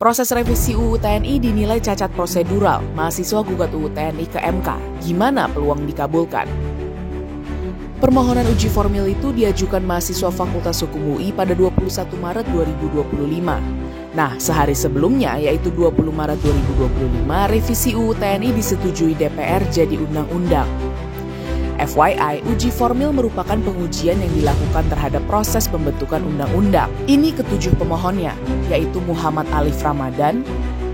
Proses revisi UU TNI dinilai cacat prosedural, mahasiswa gugat UU TNI ke MK. Gimana peluang dikabulkan? Permohonan uji formil itu diajukan mahasiswa Fakultas Hukum UI pada 21 Maret 2025. Nah, sehari sebelumnya, yaitu 20 Maret 2025, revisi UU TNI disetujui DPR jadi undang-undang. FYI, uji formil merupakan pengujian yang dilakukan terhadap proses pembentukan undang-undang. Ini ketujuh pemohonnya, yaitu Muhammad Alif Ramadan,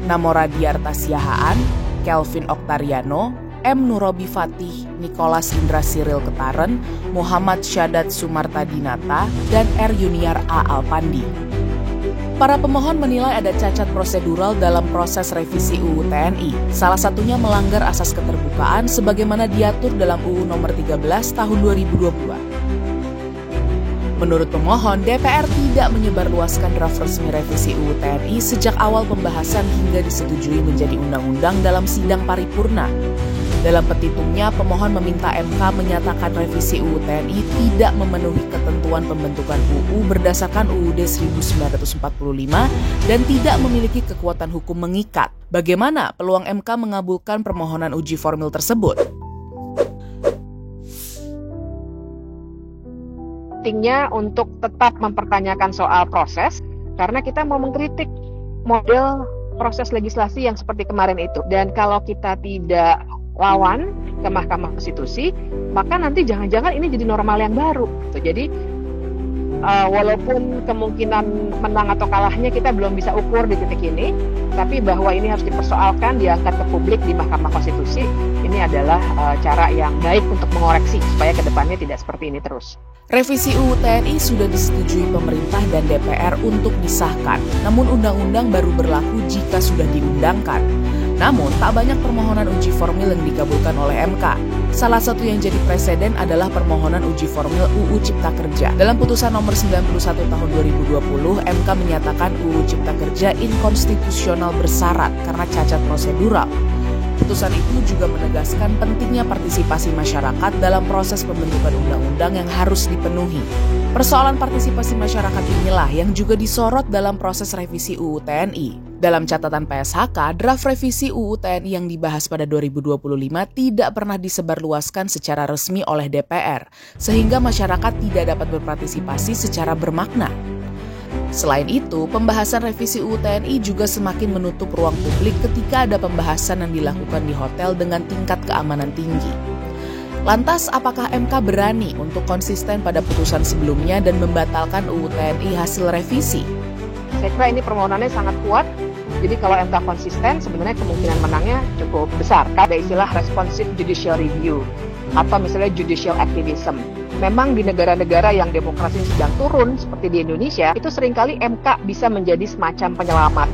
Namora Diarta Siahaan, Kelvin Oktariano, M. Nurobi Fatih, Nicholas Indra Siril Ketaren, Muhammad Syadat Sumarta Dinata, dan R. Yuniar A. Alpandi. Para pemohon menilai ada cacat prosedural dalam proses revisi UU TNI. Salah satunya melanggar asas keterbukaan sebagaimana diatur dalam UU Nomor 13 Tahun 2022. Menurut pemohon, DPR tidak menyebarluaskan draft resmi revisi UU TNI sejak awal pembahasan hingga disetujui menjadi undang-undang dalam sidang paripurna. Dalam petitumnya, pemohon meminta MK menyatakan revisi UU TNI tidak memenuhi ketentuan pembentukan UU berdasarkan UUD 1945 dan tidak memiliki kekuatan hukum mengikat. Bagaimana peluang MK mengabulkan permohonan uji formil tersebut? Pentingnya untuk tetap mempertanyakan soal proses, karena kita mau mengkritik model proses legislasi yang seperti kemarin itu. Dan kalau kita tidak lawan ke Mahkamah Konstitusi, maka nanti jangan-jangan ini jadi normal yang baru. Jadi walaupun kemungkinan menang atau kalahnya kita belum bisa ukur di titik ini, tapi bahwa ini harus dipersoalkan, diangkat ke publik di Mahkamah Konstitusi, ini adalah cara yang baik untuk mengoreksi supaya ke depannya tidak seperti ini terus. Revisi UU TNI sudah disetujui pemerintah dan DPR untuk disahkan, namun undang-undang baru berlaku jika sudah diundangkan. Namun, tak banyak permohonan uji formil yang dikabulkan oleh MK. Salah satu yang jadi preseden adalah permohonan uji formil UU Cipta Kerja. Dalam putusan nomor 91 tahun 2020, MK menyatakan UU Cipta Kerja inkonstitusional bersyarat karena cacat prosedural. Putusan itu juga menegaskan pentingnya partisipasi masyarakat dalam proses pembentukan undang-undang yang harus dipenuhi. Persoalan partisipasi masyarakat inilah yang juga disorot dalam proses revisi UU TNI. Dalam catatan PSHK, draft revisi UU TNI yang dibahas pada 2025 tidak pernah disebarluaskan secara resmi oleh DPR, sehingga masyarakat tidak dapat berpartisipasi secara bermakna. Selain itu, pembahasan revisi UU TNI juga semakin menutup ruang publik ketika ada pembahasan yang dilakukan di hotel dengan tingkat keamanan tinggi. Lantas, apakah MK berani untuk konsisten pada putusan sebelumnya dan membatalkan UU TNI hasil revisi? Saya kira ini permohonannya sangat kuat, jadi kalau MK konsisten sebenarnya kemungkinan menangnya cukup besar. Ada istilah responsive judicial review atau misalnya judicial activism. Memang di negara-negara yang demokrasi sedang turun seperti di Indonesia, itu seringkali MK bisa menjadi semacam penyelamat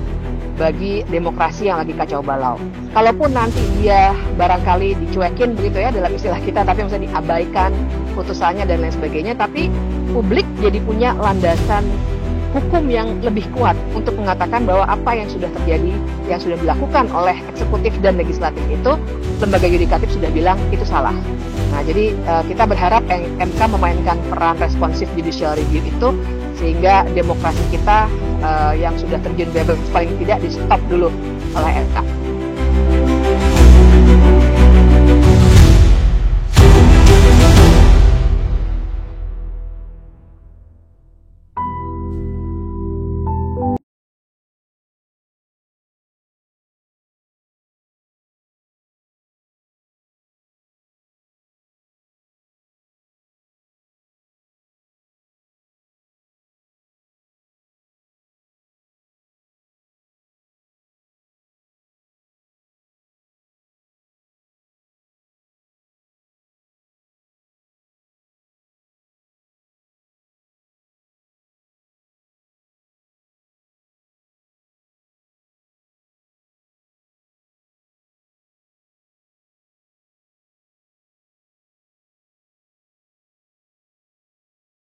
bagi demokrasi yang lagi kacau balau. Kalaupun nanti dia barangkali dicuekin begitu ya dalam istilah kita, tapi misalnya diabaikan putusannya dan lain sebagainya, tapi publik jadi punya landasan hukum yang lebih kuat untuk mengatakan bahwa apa yang sudah terjadi, yang sudah dilakukan oleh eksekutif dan legislatif itu, lembaga yudikatif sudah bilang itu salah. Nah, jadi kita berharap MK memainkan peran responsif judicial review itu sehingga demokrasi kita yang sudah terjun bebas paling tidak di stop dulu oleh MK.